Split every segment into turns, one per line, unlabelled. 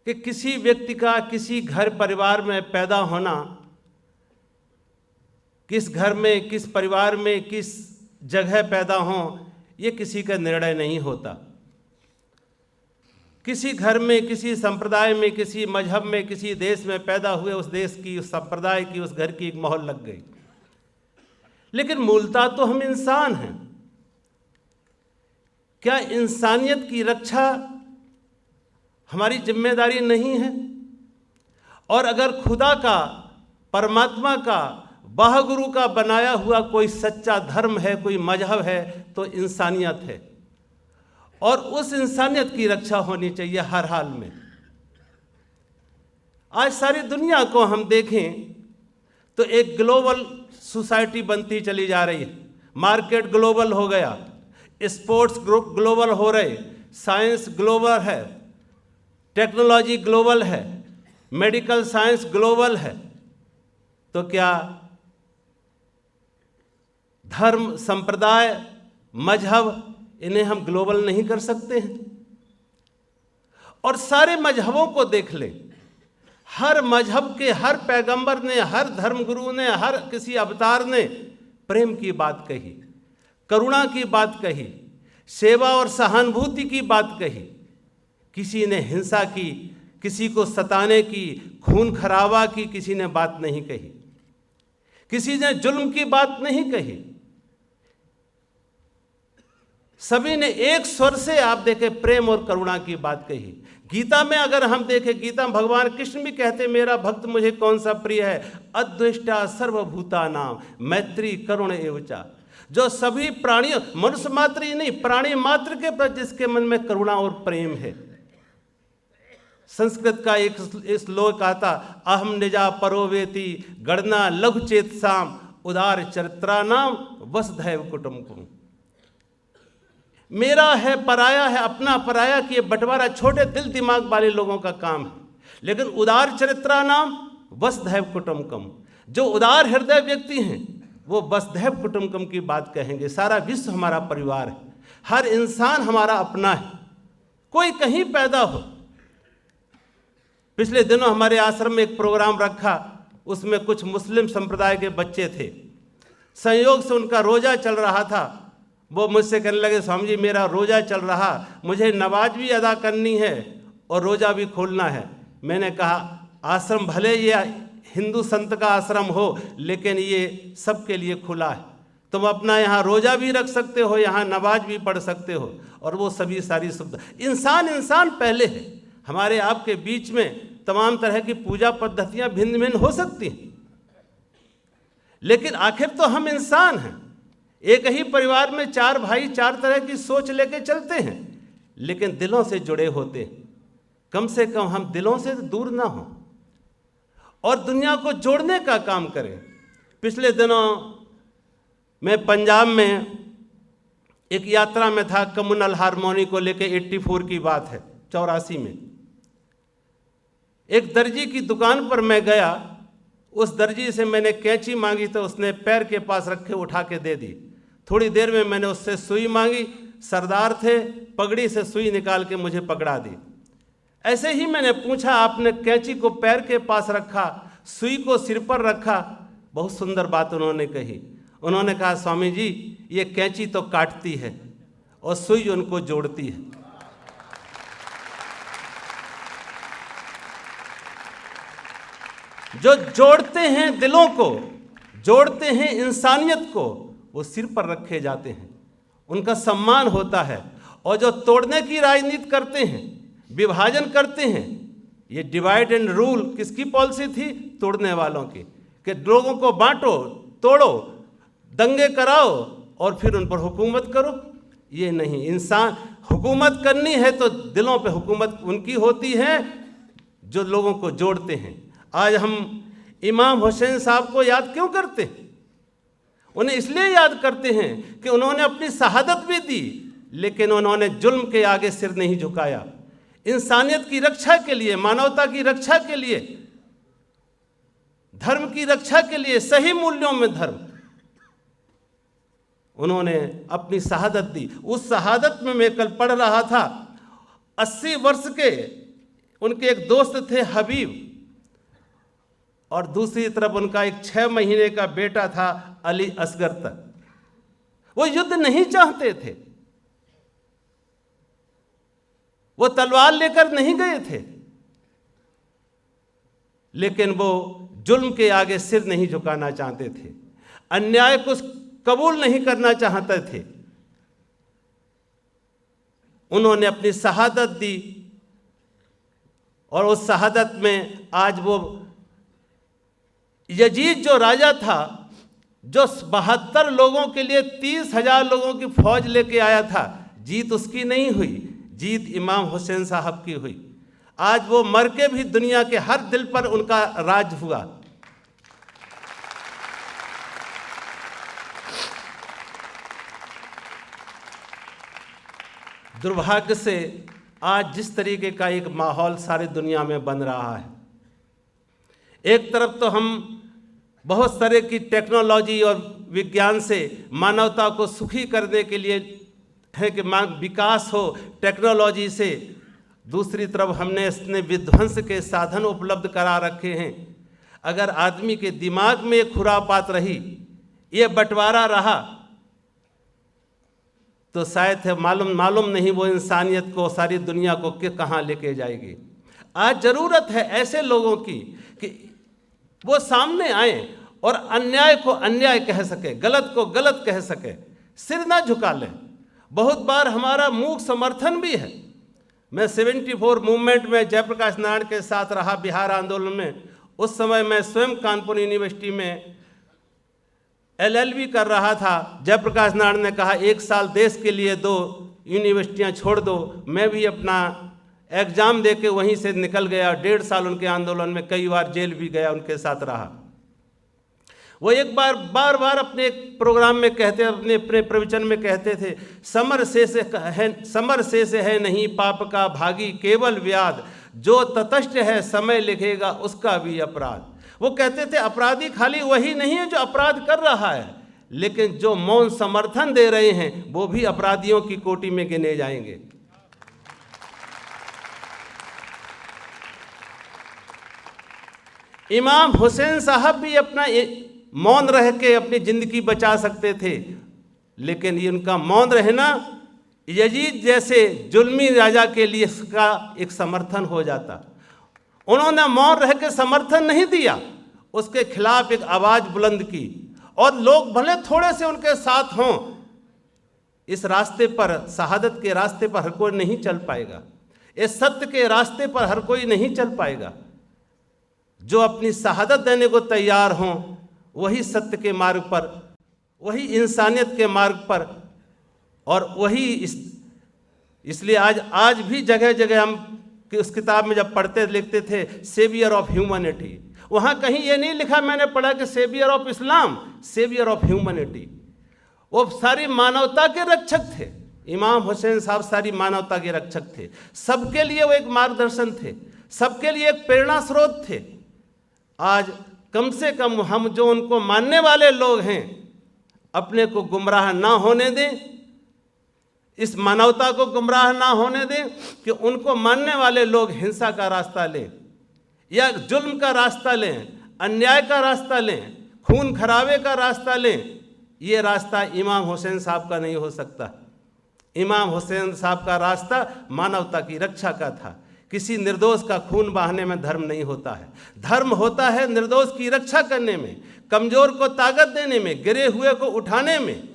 कि किसी व्यक्ति का किसी घर परिवार में पैदा होना, किस घर में, किस परिवार में, किस जगह पैदा हो, ये किसी का निर्णय नहीं होता। किसी घर में, किसी संप्रदाय में, किसी मजहब में, किसी देश में पैदा हुए, उस देश की, उस संप्रदाय की, उस घर की एक मोहर लग गई। लेकिन मूलतः तो हम इंसान हैं। क्या इंसानियत की रक्षा हमारी जिम्मेदारी नहीं है? और अगर खुदा का, परमात्मा का, वाहगुरु का बनाया हुआ कोई सच्चा धर्म है, कोई मजहब है, तो इंसानियत है। और उस इंसानियत की रक्षा होनी चाहिए हर हाल में। आज सारी दुनिया को हम देखें तो एक ग्लोबल सोसाइटी बनती चली जा रही है। मार्केट ग्लोबल हो गया, स्पोर्ट्स ग्लोबल हो रहे, साइंस ग्लोबल है, टेक्नोलॉजी ग्लोबल है, मेडिकल साइंस ग्लोबल है। तो क्या धर्म, संप्रदाय, मजहब, इन्हें हम ग्लोबल नहीं कर सकते हैं? और सारे मजहबों को देख लें, हर मजहब के हर पैगंबर ने, हर धर्मगुरु ने, हर किसी अवतार ने प्रेम की बात कही, करुणा की बात कही, सेवा और सहानुभूति की बात कही। किसी ने हिंसा की, किसी को सताने की, खून खराबा की किसी ने बात नहीं कही। किसी ने जुल्म की बात नहीं कही। सभी ने एक स्वर से, आप देखें, प्रेम और करुणा की बात कही। गीता में अगर हम देखें, गीता में भगवान कृष्ण भी कहते, मेरा भक्त मुझे कौन सा प्रिय है, अद्वेष्टा सर्वभूतानां मैत्री करुण एवचा। जो सभी प्राणियों, मनुष्य मात्र ही नहीं, प्राणी मात्र के प्रति जिसके मन में करुणा और प्रेम है। संस्कृत का एक श्लोक आता, अहम निजा परोवेति गणना लघु चेतसाम उदार चरित्रानाम वसुधैव कुटुम्बकम्। मेरा है, पराया है, अपना पराया की बंटवारा छोटे दिल दिमाग वाले लोगों का काम है। लेकिन उदार चरित्रानाम वसुधैव कुटुम्बकम्, जो उदार हृदय व्यक्ति हैं वो वसुधैव कुटुम्बकम् की बात कहेंगे। सारा विश्व हमारा परिवार है, हर इंसान हमारा अपना है, कोई कहीं पैदा हो। पिछले दिनों हमारे आश्रम में एक प्रोग्राम रखा, उसमें कुछ मुस्लिम संप्रदाय के बच्चे थे। संयोग से उनका रोजा चल रहा था। वो मुझसे कहने लगे, स्वामी जी मेरा रोजा चल रहा, मुझे नमाज भी अदा करनी है और रोजा भी खोलना है। मैंने कहा, आश्रम भले ये हिंदू संत का आश्रम हो, लेकिन ये सबके लिए खुला है। तुम अपना यहाँ रोजा भी रख सकते हो, यहाँ नमाज भी पढ़ सकते हो, और वो सभी सारी सुविधा। इंसान पहले है। हमारे आपके बीच में तमाम तरह की पूजा पद्धतियाँ भिन्न भिन्न हो सकती हैं, लेकिन आखिर तो हम इंसान हैं। एक ही परिवार में चार भाई चार तरह की सोच लेके चलते हैं, लेकिन दिलों से जुड़े होते हैं। कम से कम हम दिलों से दूर ना हों और दुनिया को जोड़ने का काम करें। पिछले दिनों मैं पंजाब में एक यात्रा में था, कम्युनल हारमोनी को लेके 84 की बात है, 84 में। एक दर्जी की दुकान पर मैं गया, उस दर्जी से मैंने कैंची मांगी तो उसने पैर के पास रखे उठा के दे दी। थोड़ी देर में मैंने उससे सुई मांगी, सरदार थे, पगड़ी से सुई निकाल के मुझे पकड़ा दी। ऐसे ही मैंने पूछा, आपने कैंची को पैर के पास रखा, सुई को सिर पर रखा। बहुत सुंदर बात उन्होंने कही। उन्होंने कहा, स्वामी जी ये कैंची तो काटती है और सुई उनको जोड़ती है। जो जोड़ते हैं दिलों को, जोड़ते हैं इंसानियत को, वो सिर पर रखे जाते हैं, उनका सम्मान होता है। और जो तोड़ने की राजनीति करते हैं, विभाजन करते हैं, ये डिवाइड एंड रूल किसकी पॉलिसी थी? तोड़ने वालों की, कि लोगों को बांटो, तोड़ो, दंगे कराओ और फिर उन पर हुकूमत करो। ये नहीं, इंसान हुकूमत करनी है तो दिलों पे हुकूमत उनकी होती है जो लोगों को जोड़ते हैं। आज हम इमाम हुसैन साहब को याद क्यों करते हैं? उन्हें इसलिए याद करते हैं कि उन्होंने अपनी शहादत भी दी, लेकिन उन्होंने जुल्म के आगे सिर नहीं झुकाया। इंसानियत की रक्षा के लिए, मानवता की रक्षा के लिए, धर्म की रक्षा के लिए, सही मूल्यों में धर्म, उन्होंने अपनी शहादत दी। उस शहादत में मैं कल पढ़ रहा था, 80 वर्ष के उनके एक दोस्त थे हबीब, और दूसरी तरफ उनका एक 6 महीने का बेटा था अली असगर तक। वो युद्ध नहीं चाहते थे, वो तलवार लेकर नहीं गए थे, लेकिन वो जुल्म के आगे सिर नहीं झुकाना चाहते थे, अन्याय को कबूल नहीं करना चाहते थे। उन्होंने अपनी शहादत दी, और उस शहादत में आज वो यजीद जो राजा था, जो 72 लोगों के लिए 30,000 लोगों की फौज लेके आया था, जीत उसकी नहीं हुई, जीत इमाम हुसैन साहब की हुई। आज वो मर के भी दुनिया के हर दिल पर उनका राज हुआ। दुर्भाग्य से आज जिस तरीके का एक माहौल सारी दुनिया में बन रहा है, एक तरफ तो हम बहुत तरह की टेक्नोलॉजी और विज्ञान से मानवता को सुखी करने के लिए है कि विकास हो टेक्नोलॉजी से, दूसरी तरफ हमने इसने विध्वंस के साधन उपलब्ध करा रखे हैं। अगर आदमी के दिमाग में एक खुरापात रही, ये बंटवारा रहा, तो शायद मालूम नहीं वो इंसानियत को, सारी दुनिया को कहाँ लेके जाएगी। आज ज़रूरत है ऐसे लोगों की कि वो सामने आए और अन्याय को अन्याय कह सके, गलत को गलत कह सके, सिर ना झुका लें। बहुत बार हमारा मूक समर्थन भी है। मैं 74 मूवमेंट में जयप्रकाश नारायण के साथ रहा बिहार आंदोलन में। उस समय मैं स्वयं कानपुर यूनिवर्सिटी में LLB कर रहा था। जयप्रकाश नारायण ने कहा 1 साल देश के लिए 2 यूनिवर्सिटियां छोड़ दो। मैं भी अपना एग्ज़ाम दे के वहीं से निकल गया। 1.5 साल उनके आंदोलन में, कई बार जेल भी गया, उनके साथ रहा। वो एक बार बार अपने एक प्रोग्राम में कहते, अपने प्रवचन में कहते थे, समर से है नहीं पाप का भागी, केवल व्याध, जो तटस्थ है समय लिखेगा उसका भी अपराध। वो कहते थे अपराधी खाली वही नहीं है जो अपराध कर रहा है, लेकिन जो मौन समर्थन दे रहे हैं वो भी अपराधियों की कोटि में गिने जाएंगे। इमाम हुसैन साहब भी अपना मौन रह के अपनी ज़िंदगी बचा सकते थे, लेकिन ये उनका मौन रहना यजीद जैसे जुल्मी राजा के लिए इसका एक समर्थन हो जाता। उन्होंने मौन रह के समर्थन नहीं दिया, उसके खिलाफ एक आवाज़ बुलंद की, और लोग भले थोड़े से उनके साथ हों, इस रास्ते पर, शहादत के रास्ते पर हर कोई नहीं चल पाएगा, इस सत्य के रास्ते पर हर कोई नहीं चल पाएगा। जो अपनी शहादत देने को तैयार हों, वही सत्य के मार्ग पर, वही इंसानियत के मार्ग पर, और वही इसलिए आज भी जगह जगह हम कि उस किताब में जब पढ़ते लिखते थे सेवियर ऑफ ह्यूमैनिटी, वहाँ कहीं ये नहीं लिखा, मैंने पढ़ा कि saviour of Islam, saviour of humanity. वो सारी मानवता के रक्षक थे। इमाम हुसैन साहब सारी मानवता के रक्षक थे। सबके लिए वो एक मार्गदर्शन थे, सबके लिए एक प्रेरणा स्रोत थे। आज कम से कम हम जो उनको मानने वाले लोग हैं, अपने को गुमराह ना होने दें, इस मानवता को गुमराह ना होने दें कि उनको मानने वाले लोग हिंसा का रास्ता लें या जुल्म का रास्ता लें, अन्याय का रास्ता लें, खून खराबे का रास्ता लें। ये रास्ता इमाम हुसैन साहब का नहीं हो सकता। इमाम हुसैन साहब का रास्ता मानवता की रक्षा का था। किसी निर्दोष का खून बहाने में धर्म नहीं होता है। धर्म होता है निर्दोष की रक्षा करने में, कमज़ोर को ताकत देने में, गिरे हुए को उठाने में,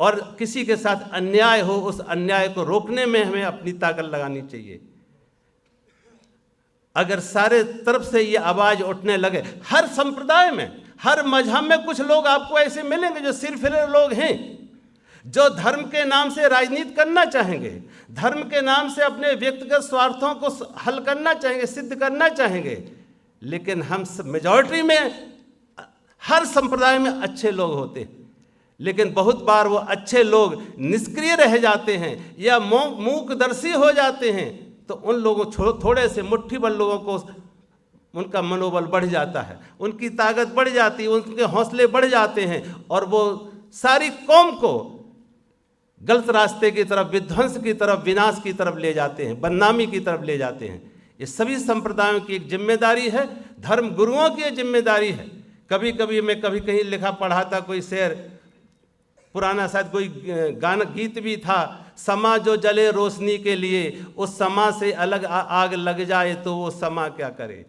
और किसी के साथ अन्याय हो उस अन्याय को रोकने में हमें अपनी ताकत लगानी चाहिए। अगर सारे तरफ से ये आवाज़ उठने लगे, हर संप्रदाय में, हर मजहब में कुछ लोग आपको ऐसे मिलेंगे जो सिरफिरे लोग हैं, जो धर्म के नाम से राजनीति करना चाहेंगे, धर्म के नाम से अपने व्यक्तिगत स्वार्थों को हल करना चाहेंगे, सिद्ध करना चाहेंगे। लेकिन हम मेजॉरिटी में, हर संप्रदाय में अच्छे लोग होते हैं, लेकिन बहुत बार वो अच्छे लोग निष्क्रिय रह जाते हैं या मूकदर्शी हो जाते हैं, तो उन लोगों थोड़े से मुट्ठी भर लोगों को उनका मनोबल बढ़ जाता है, उनकी ताकत बढ़ जाती है, उनके हौसले बढ़ जाते हैं, और वो सारी कौम को गलत रास्ते की तरफ, विध्वंस की तरफ, विनाश की तरफ ले जाते हैं, बदनामी की तरफ ले जाते हैं। ये सभी संप्रदायों की एक जिम्मेदारी है, धर्म गुरुओं की ये जिम्मेदारी है। कभी कभी मैं कहीं लिखा पढ़ा था कोई शेर, पुराना शायद कोई गाना गीत भी था, समा जो जले रोशनी के लिए, उस समा से अलग आग लग जाए तो वो समा क्या करे।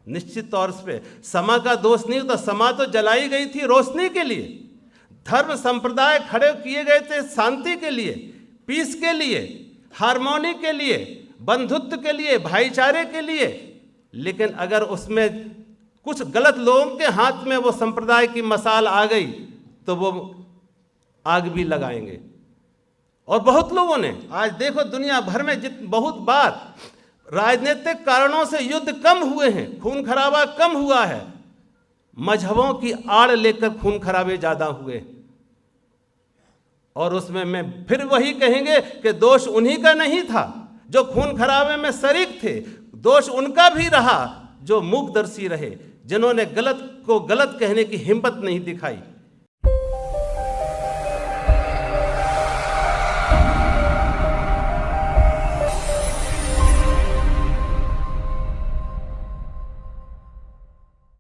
निश्चित तौर पे समा का दोष नहीं होता, समा तो जलाई गई थी रोशनी के लिए। धर्म संप्रदाय खड़े किए गए थे शांति के लिए, पीस के लिए, हार्मोनी के लिए, बंधुत्व के लिए, भाईचारे के लिए। लेकिन अगर उसमें कुछ गलत लोगों के हाथ में वो संप्रदाय की मसाल आ गई तो वो आग भी लगाएंगे। और बहुत लोगों ने आज देखो दुनिया भर में बहुत बार राजनीतिक कारणों से युद्ध कम हुए हैं, खून खराबा कम हुआ है, मजहबों की आड़ लेकर खून खराबे ज्यादा हुए। और उसमें मैं फिर वही कहेंगे कि दोष उन्हीं का नहीं था जो खून खराबे में शरीक थे, दोष उनका भी रहा जो मूकदर्शी रहे, जिन्होंने गलत को गलत कहने की हिम्मत नहीं दिखाई।